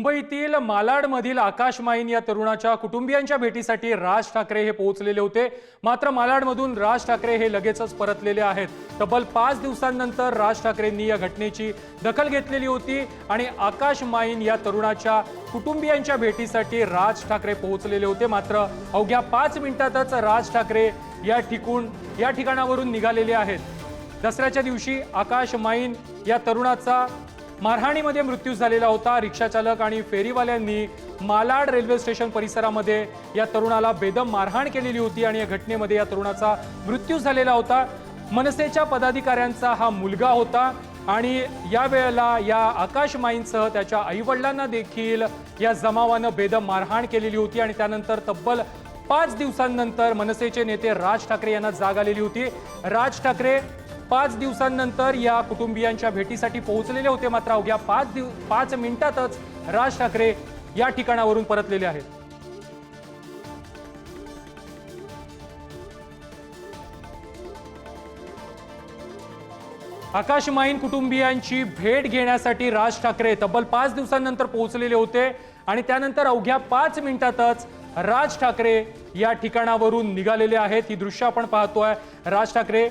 मुंबईतील मालाडमधील आकाश माईन या तरुणाच्या कुटुंबियांच्या भेटीसाठी राज ठाकरे हे पोहोचलेले होते। मात्र मालाडमधून राज ठाकरे हे लगेचच परतलेले आहेत। तब्बल 5 दिवसांनंतर राज ठाकरेंनी या घटनेची दखल घेतलेली होती आणि आकाश माईन या तरुणाच्या कुटुंबियांच्या भेटीसाठी राज ठाकरे पोहोचलेले होते। मात्र अवघ्या 5 मिनिटातच राज ठाकरे या ठिकाणावरून निघालेले आहेत। दसऱ्याच्या दिवशी आकाश माईन या तरुणाचा मारहाणीमध्ये मृत्यू झालेला होता। रिक्षाचालक आणि फेरीवाल्यांनी मालाड रेल्वे स्टेशन परिसरामध्ये या तरुणाला बेदम मारहाण केलेली होती आणि या घटनेमध्ये या तरुणाचा मृत्यू झालेला होता। मनसेच्या पदाधिकाऱ्यांचा हा मुलगा होता आणि या वेळेला या आकाश माईनसह त्याच्या आईवडिलांना देखील या जमावानं बेदम मारहाण केलेली होती आणि त्यानंतर तब्बल 5 दिवसांनंतर मनसेचे नेते राज ठाकरे यांना जाग आलेली होती। राज ठाकरे 5 दिवसांनंतर या कुटुंबियांच्या भेटीसाठी पोहोचलेले होते। मात्र अवघ्या 5 मिनिटातच राज ठाकरे या ठिकाणावरून परतलेले आहेत। आकाश माईन कुटुंबियांची भेट घेण्यासाठी राज ठाकरे तब्बल 5 दिवसांनंतर पोहोचलेले होते आणि त्यानंतर अवघ्या 5 मिनिटातच राज ठाकरे या ठिकाणावरून निघालेले आहेत। ही दृश्य आपण पाहतोय। राज ठाकरे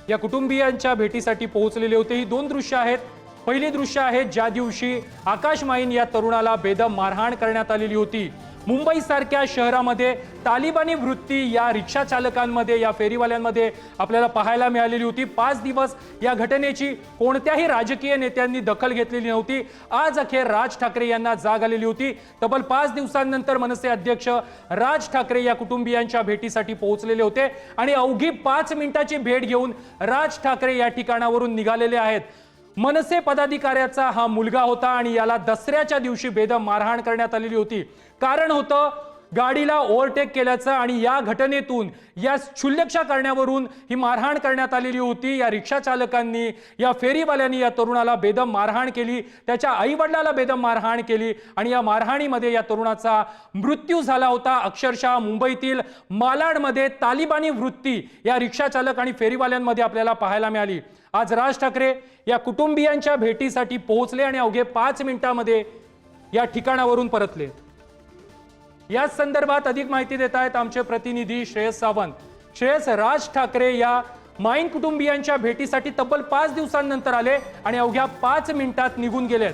या कुटुंबियांच्या भेटीसाठी पोहोचलेले होते। ही 2 दृश्य आहेत। पहिली दृश्य आहे ज्या दिवशी आकाश माईन या तरुणाला बेदम मारहाण करण्यात आलेली होती। मुंबई सारख्या शहरामध्ये तालिबानी वृत्ती या रिक्षा चालकांमध्ये या फेरीवाल्यांमध्ये आपल्याला पाहायला मिळालेली होती। 5 दिवस या घटनेची कोणत्याही राजकीय नेत्यांनी दखल घेतलेली नव्हती। आज अखेर राज ठाकरे यांना जाग आलेली होती। तब्बल 5 दिवसांनंतर मनसे अध्यक्ष राज ठाकरे या कुटुंबियांच्या भेटीसाठी पोहोचलेले होते आणि अवघी 5 मिनिटाची भेट घेऊन राज ठाकरे या ठिकाणावरून निघालेले आहेत। मनसे पदाधिकाऱ्याचा हा मुलगा होता आणि याला दसऱ्याच्या दिवशी बेदम मारहाण करण्यात आलेली होती। कारण होतं गाडीला ओव्हरटेक केल्याचं आणि या घटनेतून या क्षुल्लकशा कारणावरून ही मारहाण करण्यात आलेली होती। या रिक्षा चालकांनी या फेरीवाल्यांनी या तरुणाला बेदम मारहाण केली, त्याच्या आईवडिलाला बेदम मारहाण केली आणि या मारहाणीमध्ये या तरुणाचा मृत्यू झाला होता। अक्षरशः मुंबईतील मालाडमध्ये तालिबानी वृत्ती या रिक्षा चालक आणि फेरीवाल्यांमध्ये आपल्याला पाहायला मिळाली। आज राज ठाकरे या कुटुंबियांच्या भेटीसाठी पोहोचले आणि अवघे 5 मिनिटांमध्ये या ठिकाणावरून परतले। या संदर्भात अधिक माहिती देत आहेत आमचे प्रतिनिधी श्रेयस सावंत। श्रेयस, राज ठाकरे या माईन कुटुंबियांच्या भेटीसाठी तब्बल 5 दिवसांनंतर आले आणि अवघ्या 5 मिनिटात निघून गेलेत।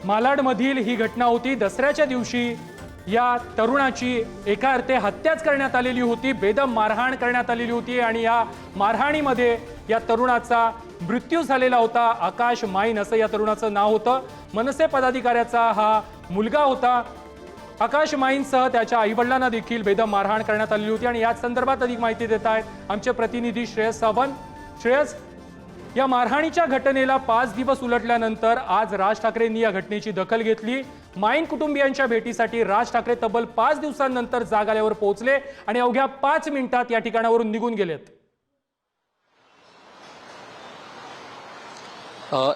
मालाडमधील ही घटना होती। दसऱ्याच्या दिवशी या तरुणाची एका अर्थी हत्याच करण्यात आलेली होती, बेदम मारहाण करण्यात आलेली होती आणि या मारहाणीमध्ये या तरुणाचा मृत्यू झालेला होता। आकाश माईन असं या तरुणाचं नाव होतं। मनसे पदाधिकाऱ्याचा हा मुलगा होता। आकाश माईनसह त्याच्या आईवडिलांना देखील बेदम मारहाण करण्यात आलेली होती आणि याच संदर्भात अधिक माहिती देत आहेत आमचे प्रतिनिधी श्रेयस सावंत। श्रेयस, या मारहाणीच्या घटनेला 5 दिवस उलटल्यानंतर आज राज ठाकरेंनी या घटनेची दखल घेतली। माईन कुटुंबियांच्या भेटीसाठी राज ठाकरे तब्बल 5 दिवसांनंतर जाग आल्यावर पोहोचले आणि अवघ्या 5 मिनिटात या ठिकाणावरून निघून गेलेत।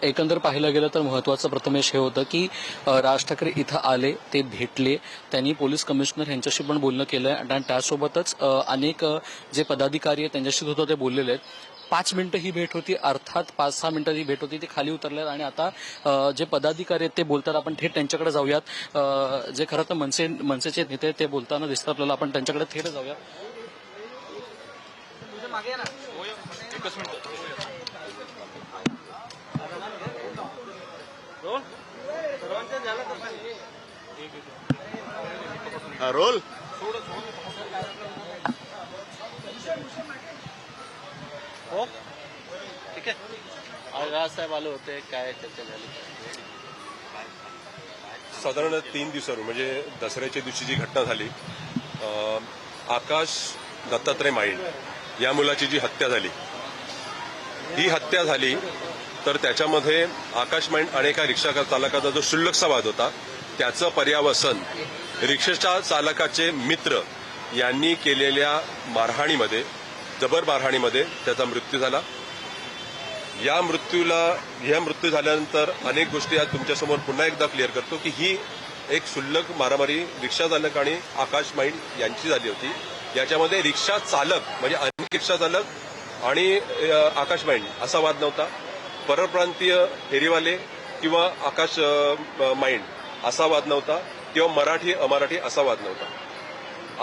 एकंदर पाहिलं गेलं तर महत्त्वाचं प्रथमेश हे होतं की राज ठाकरे इथं आले, ते भेटले, त्यांनी पोलीस कमिशनर यांच्याशी पण बोलणं केलं आणि त्यासोबतच अनेक जे पदाधिकारी आहेत त्यांच्याशी सुद्धा ते बोललेले आहेत। 5 मिनिटं ही भेट होती, अर्थात 5-6 मिनिटं ही भेट होती, ती खाली उतरल्यात आणि आता जे पदाधिकारी आहेत ते बोलतात। आपण थेट त्यांच्याकडे जाऊयात। जे खरं तर मनसेचे नेते ते बोलताना दिसतात आपल्याला, आपण त्यांच्याकडे थेट जाऊया। रोल हो ठीक आहे। राजसाहेब आले होते, काय चर्चा झाली? साधारण 3 दिवसांपूर्वी म्हणजे दसऱ्याच्या दिवशी जी घटना झाली, आकाश दत्तात्रय माईन या मुलाची जी हत्या झाली, ही हत्या झाली तर त्याच्यामध्ये आकाश माईन आणि एका रिक्षा चालकाचा जो क्षुल्लकसा वाद होता त्याचं पर्यावसन रिक्षाच्या चालकाचे मित्र यांनी केलेल्या मारहाणीमध्ये, जबर मारहाणीमध्ये त्याचा मृत्यू झाला। या मृत्यू झाल्यानंतर अनेक गोष्टी आज तुमच्यासमोर पुन्हा एकदा क्लिअर करतो की ही एक क्षुल्लक मारामारी रिक्षा चालक आणि आकाश माईन यांची झाली होती. याच्यामध्ये रिक्षा चालक म्हणजे अनेक रिक्षा चालक आणि आकाश माईन असा वाद नव्हता. परप्रांतीय फेरीवाले किंवा आकाश माईन असा वाद नव्हता किंवा मराठी अमराठी असा वाद नव्हता.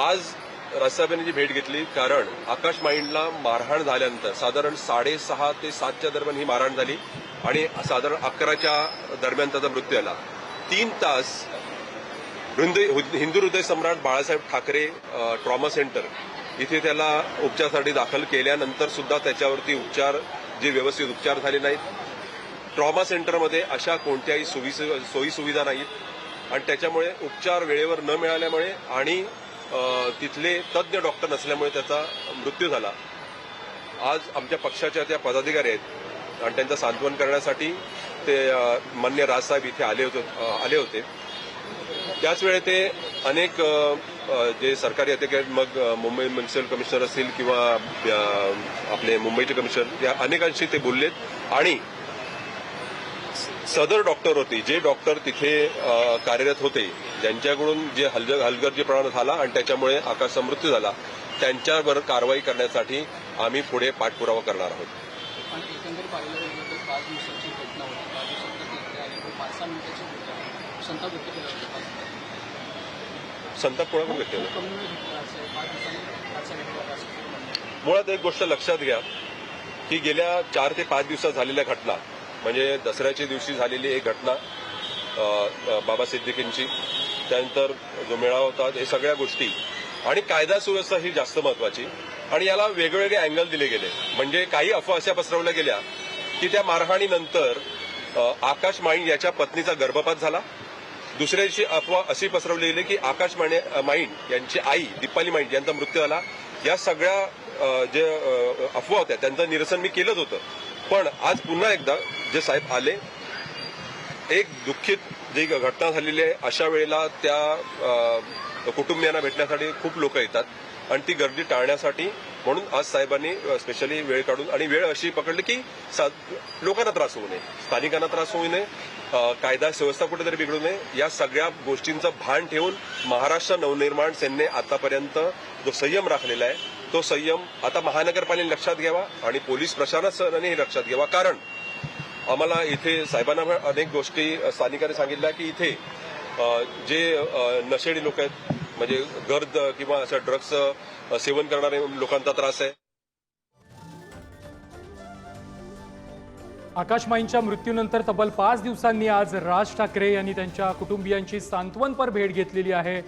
आज राजसाहेबांनी जी भेट घेतली कारण आकाश माईंडला मारहाण झाल्यानंतर साधारण 6:30 ते 7च्या दरम्यान ही मारहाण झाली आणि साधारण 11च्या दरम्यान त्याचा मृत्यू झाला. 3 तास हिंदू हृदय सम्राट बाळासाहेब ठाकरे ट्रॉमा सेंटर इथे त्याला उपचारासाठी दाखल केल्यानंतर सुद्धा त्याच्यावरती जे व्यवस्थित उपचार झाले नाहीत. ट्रॉमा सेंटरमध्ये अशा कोणत्याही सोयी सुविधा नाहीत आणि त्याच्यामुळे उपचार वेळेवर न मिळाल्यामुळे आणि तिथले तज्ज्ञ डॉक्टर नसल्यामुळे त्याचा मृत्यू झाला. आज आमच्या पक्षाच्या त्या पदाधिकारी आहेत आणि त्यांचं सांत्वन करण्यासाठी ते मान्य राजसाहेब इथे आले होते. त्याच वेळी ते अनेक जे सरकारी अधिकारी मग मुंबई म्युनिसिपल कमिशनर असतील किंवा आपले मुंबईचे कमिशनर या अनेकांशी ते बोललेत आणि सदर डॉक्टर होते जे डॉक्टर तिथे कार्यरत होते ज्यांच्याकडून जे हलगर्जीपणा झाला आणि त्याच्यामुळे आकाशचा मृत्यू झाला त्यांच्यावर कारवाई करण्यासाठी आम्ही पुढे पाठपुरावा करणार आहोत. पण एकंदरीत पाहिलं गेलं तर 5 दिवसाची घटना होती. 5 दिवसात इकडे आले तर 5-6 मिनिटाची होती. संताप व्यक्त केला होता. संताप कोणाकडून व्यक्त केला? कमी वेळ घेतला असेल 5 दिवसांनी आजचा घेतला असेल. मुळात एक गोष्ट लक्षात घ्या की गेल्या 4 ते 5 दिवसात झालेल्या घटना म्हणजे दसऱ्याच्या दिवशी झालेली एक घटना बाबा सिद्दीकींची त्यानंतर जो मेळावा होता हे सगळ्या गोष्टी आणि कायदा सुव्यवस्था ही जास्त महत्वाची आणि याला वेगवेगळे अँगल दिले गेले. म्हणजे काही अफवा अशा पसरवल्या गेल्या की त्या मारहाणीनंतर आकाश माईन याच्या पत्नीचा गर्भपात झाला. दुसऱ्या दिवशी अफवा अशी पसरवली गेली की आकाश माईन यांची आई दीपाली माईन यांचा मृत्यू झाला. या सगळ्या जे अफवा होत्या त्यांचं निरसन मी केलंच होतं. पण आज पुन्हा एकदा जे साहेब आले एक दुःखित जी घटना झालेली आहे अशा वेळेला त्या कुटुंबियांना भेटण्यासाठी खूप लोक येतात आणि ती गर्दी टाळण्यासाठी म्हणून आज साहेबांनी स्पेशली वेळ काढून आणि वेळ अशी पकडली की लोकांना त्रास होऊ नये, स्थानिकांना त्रास होऊ नये, कायदा सुव्यवस्था कुठेतरी बिघडू नये या सगळ्या गोष्टींचं भान ठेवून महाराष्ट्र नवनिर्माण सेनेने आतापर्यंत जो संयम राखलेला आहे तो संयम आता महानगरपालिकेने लक्षात घ्यावा आणि पोलीस प्रशासनानेही लक्षात घ्यावा. कारण आम्हाला इथे साहेबांना अनेक गोष्टी स्थानिकांनी सांगितल्या की इथे जे नशेडी लोक आहेत म्हणजे गर्द किंवा असं ड्रग्स सेवन करणारे लोकांचा त्रास आहे. आकाश माईंच्या मृत्यूनंतर तब्बल 5 दिवसांनी आज राज ठाकरे यांनी त्यांच्या कुटुंबियांची सांत्वनपर भेट घेतलेली आहे.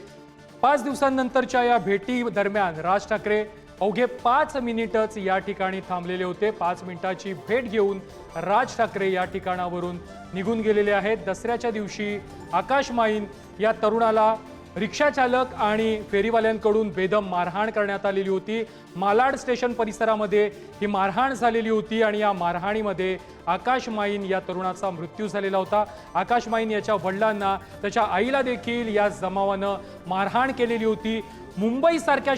5 दिवसांनंतरच्या या भेटी दरम्यान राज ठाकरे अवघे 5 मिनिटच या ठिकाणी थांबलेले होते. 5 मिनिटाची भेट घेऊन राज ठाकरे या ठिकाणावरून निघून गेलेले आहेत. दसऱ्याच्या दिवशी आकाश माईन या तरुणाला रिक्षा चालक आणि फेरीवाल्यांकडून बेदम मारहाण करण्यात आलेली होती. मालाड स्टेशन परिसरामध्ये ही मारहाण झालेली होती आणि या मारहाणीमध्ये आकाश माईन या तरुणाचा मृत्यू झालेला होता. आकाश माईन याच्या वडिलांना त्याच्या आईला देखील या जमावानं मारहाण केलेली होती. मुंबईसारख्या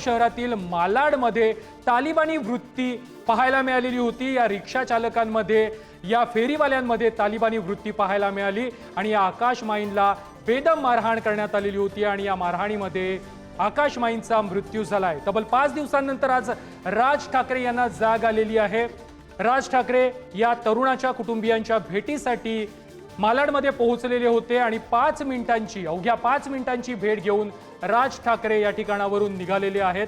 शहरातील मालाडमध्ये तालिबानी वृत्ती पाहायला मिळालेली होती. या रिक्षा चालकांमध्ये या फेरीवाल्यांमध्ये तालिबानी वृत्ती पाहायला मिळाली आणि या आकाश माईनला बेदम मारहाण करण्यात आलेली होती आणि या मारहाणीमध्ये आकाश माईनचा मृत्यू झालाय. तब्बल 5 दिवसांनंतर आज राज ठाकरे यांना जाग आलेली आहे. राज ठाकरे या तरुणाच्या कुटुंबियांच्या भेटीसाठी मालाडमध्ये पोहोचलेले होते आणि अवघ्या 5 मिनिटांची भेट घेऊन राज ठाकरे या ठिकाणावरून निघालेले आहेत.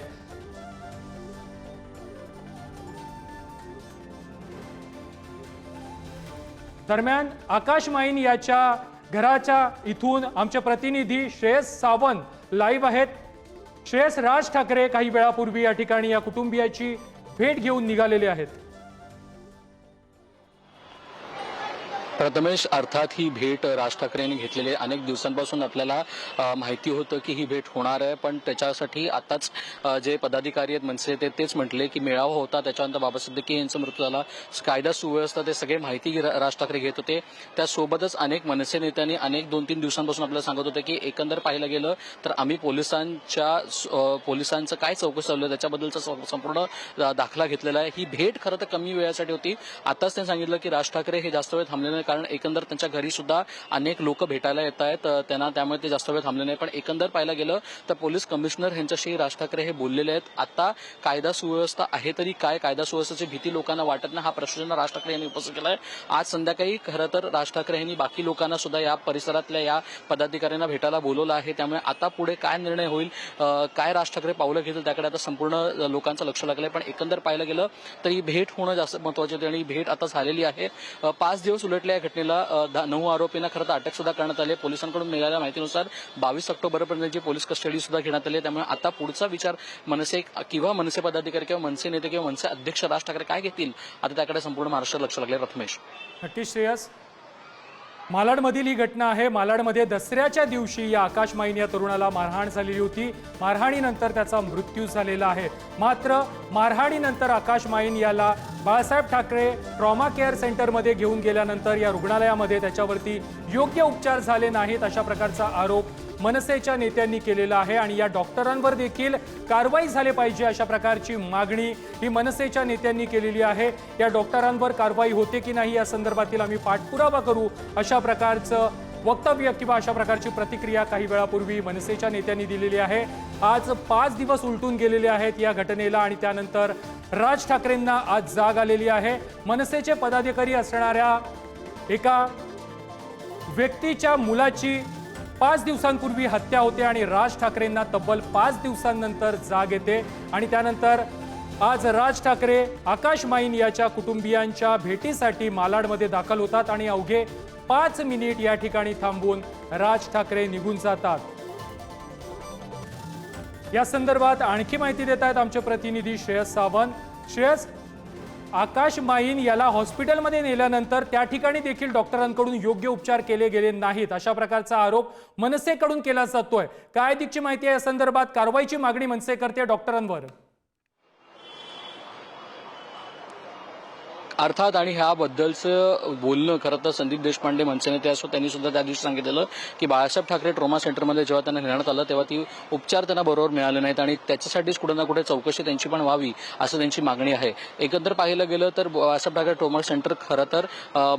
दरम्यान आकाश माईन याच्या घराच्या इथून आमचे प्रतिनिधी श्रेयस सावंत लाईव्ह आहेत. श्रेयस, राज ठाकरे काही वेळापूर्वी या ठिकाणी या कुटुंबियाची भेट घेऊन निघालेले आहेत. प्रथमेश, अर्थात ही भेट राज ठाकरे यांनी घेतलेली अनेक दिवसांपासून आपल्याला माहिती होतं की ही भेट होणार आहे. पण त्याच्यासाठी आताच जे पदाधिकारी आहेत मनसे तेच म्हटले की मेळावा होता त्याच्यानंतर बाबा सिद्दीकी यांचा मृत्यू झाला, कायदा सुव्यवस्था ते सगळे माहिती राज ठाकरे घेत होते. त्यासोबतच अनेक मनसे नेत्यांनी 2-3 दिवसांपासून आपल्याला सांगत होते की एकंदर पाहायला गेलं तर आम्ही पोलिसांचं काय चौकशी चालू आहे त्याच्याबद्दलचा संपूर्ण दाखला घेतलेला आहे. ही भेट खरं तर कमी वेळासाठी होती. आताच त्यांनी सांगितलं की राज ठाकरे हे जास्त वेळ थांबले नाही कारण एकंदर त्यांच्या घरी सुद्धा अनेक लोक भेटायला येत आहेत त्यांना, त्यामुळे ते जास्त वेळ थांबले नाही. पण एकंदर पाहायला गेलं तर पोलीस कमिशनर यांच्याशी राज ठाकरे हे बोललेले आहेत. आता कायदा सुव्यवस्था आहे तरी काय, कायदा सुव्यवस्थेची भीती लोकांना वाटत नाही, हा प्रश्न राज ठाकरे यांनी उपस्थित केला आहे. आज संध्याकाळी खरं तर राज ठाकरे यांनी बाकी लोकांना सुद्धा या परिसरातल्या या पदाधिकाऱ्यांना भेटायला बोलवलं आहे. त्यामुळे आता पुढे काय निर्णय होईल, काय राज ठाकरे पावलं घेतील, त्याकडे आता संपूर्ण लोकांचं लक्ष लागलं आहे. पण एकंदर पाहायला गेलं तर ही भेट होणं जास्त महत्वाचे होते आणि ही भेट आता झालेली आहे. 5 दिवस उलटल्या या घटनेला. 9 आरोपींना खरं तर अटक सुद्धा करण्यात आली. पोलिसांकडून मिळालेल्या माहितीनुसार 22 ऑक्टोबरपर्यंतची पोलीस कस्टडी सुद्धा घेण्यात आली. त्यामुळे आता पुढचा विचार मनसे किंवा मनसे पदाधिकारी किंवा मनसे नेते किंवा मनसे अध्यक्ष राज ठाकरे काय घेतील, आता त्याकडे संपूर्ण महाराष्ट्र लक्ष लागले. रत्मेश. नक्कीच श्रेयस, मालाडमधील ही घटना आहे. मालाडमध्ये दसऱ्याच्या दिवशी या आकाश माईन या तरुणाला मारहाण झालेली होती. मारहाणीनंतर त्याचा मृत्यू झालेला आहे. मात्र मारहाणीनंतर आकाश माईन याला बाळासाहेब ठाकरे ट्रॉमा केअर सेंटरमध्ये घेऊन गेल्यानंतर या रुग्णालयामध्ये त्याच्यावरती योग्य उपचार झाले नाहीत, अशा प्रकारचा आरोप मनसेच्या नेत्यांनी केलेला आहे. आणि या डॉक्टरांवर देखील कारवाई झाली पाहिजे अशा प्रकारची मागणी ही मनसेच्या नेत्यांनी केलेली आहे. या डॉक्टरांवर कारवाई होते की नाही या संदर्भातील आम्ही पाठपुरावा करू, अशा प्रकारचं वक्तव्य किंवा अशा प्रकारची प्रतिक्रिया काही वेळापूर्वी मनसेच्या नेत्यांनी दिलेली आहे. आज 5 दिवस उलटून गेलेले आहेत या घटनेला आणि त्यानंतर राज ठाकरेंना आज जाग आलेली आहे. मनसेचे पदाधिकारी असणाऱ्या एका व्यक्तीच्या मुलाची 5 दिवसांपूर्वी हत्या होते आणि राज ठाकरेंना तब्बल 5 दिवसांनंतर जाग येते. आणि त्यानंतर आज राज ठाकरे आकाश माईन याच्या कुटुंबियांच्या भेटीसाठी मालाडमध्ये दाखल होतात आणि अवघे 5 मिनिट या ठिकाणी थांबून राज ठाकरे निघून जातात. या संदर्भात आणखी माहिती देत आहेत आमचे प्रतिनिधी श्रेयस सावंत. श्रेयस, आकाश माईन याला हॉस्पिटलमध्ये नेल्यानंतर त्या ठिकाणी देखील डॉक्टरांकडून योग्य उपचार केले गेले नाहीत, अशा प्रकारचा आरोप मनसेकडून केला जातोय. काय अधिकची माहिती आहे या संदर्भात? कारवाईची मागणी मनसे करते डॉक्टरांवर. अर्थात आणि ह्याबद्दलचं बोलणं खरं तर संदीप देशपांडे मनसे नेते असो त्यांनी सुद्धा त्या दिवशी सांगितलेलं की बाळासाहेब ठाकरे ट्रॉमा सेंटरमध्ये जेव्हा त्यांना नेण्यात आलं तेव्हा ती उपचार त्यांना बरोबर मिळाले नाहीत आणि त्याच्यासाठीच कुठे ना कुठे चौकशी त्यांची पण व्हावी असं त्यांची मागणी आहे. एकंदर पाहिलं गेलं तर बाळासाहेब ठाकरे ट्रॉमा सेंटर खरं तर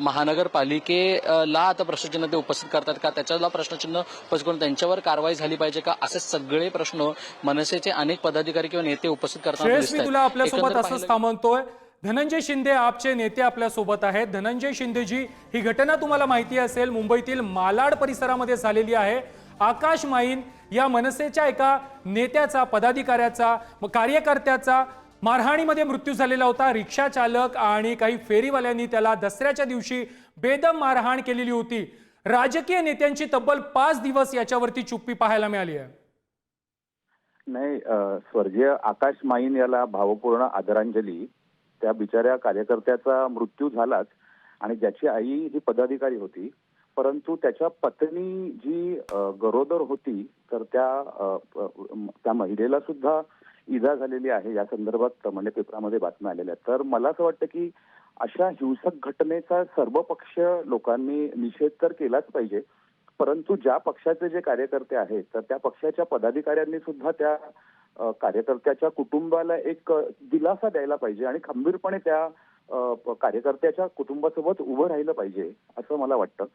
महानगरपालिकेला आता प्रश्नचिन्ह ते उपस्थित करतात का, त्याच्याला प्रश्नचिन्ह उपस्थित करून त्यांच्यावर कारवाई झाली पाहिजे का, असे सगळे प्रश्न मनसेचे अनेक पदाधिकारी किंवा नेते उपस्थित करताना दिसत आहेत. मी तुला आपल्यासोबत असंच थांबवतोय. धनंजय शिंदे आपचे नेते आपल्या सोबत आहेत. धनंजय शिंदेजी, ही घटना तुम्हाला माहिती असेल मुंबईतील मालाड परिसरामध्ये झालेली आहे. आकाश माईन या मनसेच्या एका नेत्याचा, पदाधिकाऱ्याचा, कार्यकर्त्याचा मारहाणीमध्ये मृत्यू झालेला होता. रिक्षा चालक आणि काही फेरीवाल्यांनी त्याला दसऱ्याच्या दिवशी बेदम मारहाण केलेली होती. राजकीय नेत्यांची तब्बल 5 दिवस याच्यावरती चुप्पी पाहायला मिळाली आहे. नाही, स्वर्गीय आकाश माईन याला भावपूर्ण आदरांजली. त्या बिचाऱ्या कार्यकर्त्याचा मृत्यू झालाच आणि ज्याची आई ही पदाधिकारी होती, परंतु त्याच्या पत्नी जी गरोदर होती तर त्या महिलेला सुद्धा इजा झालेली आहे. या संदर्भात म्हणजे पेपरामध्ये बातम्या आलेल्या आहेत. तर मला असं वाटतं की अशा हिंसक घटनेचा सर्वपक्ष लोकांनी निषेध तर केलाच पाहिजे, परंतु ज्या पक्षाचे जे कार्यकर्ते आहेत तर त्या पक्षाच्या पदाधिकाऱ्यांनी सुद्धा त्या कार्यकर्त्याच्या कुटुंबाला एक दिलासा द्यायला पाहिजे आणि खंबीरपणे त्या कार्यकर्त्याच्या कुटुंबासोबत उभं राहिलं पाहिजे असं मला वाटतं.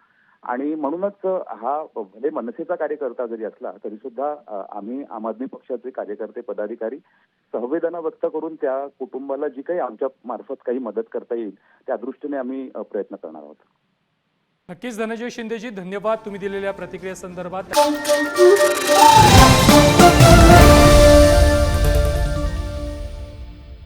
आणि म्हणूनच हा भले मनसेचा कार्यकर्ता जरी असला तरी सुद्धा आम्ही आम आदमी पक्षाचे कार्यकर्ते पदाधिकारी संवेदना व्यक्त करून त्या कुटुंबाला जी काही आमच्या मार्फत काही मदत करता येईल त्या दृष्टीने आम्ही प्रयत्न करणार आहोत. नक्कीच धनंजय शिंदेजी, धन्यवाद तुम्ही दिलेल्या प्रतिक्रियेसंदर्भात.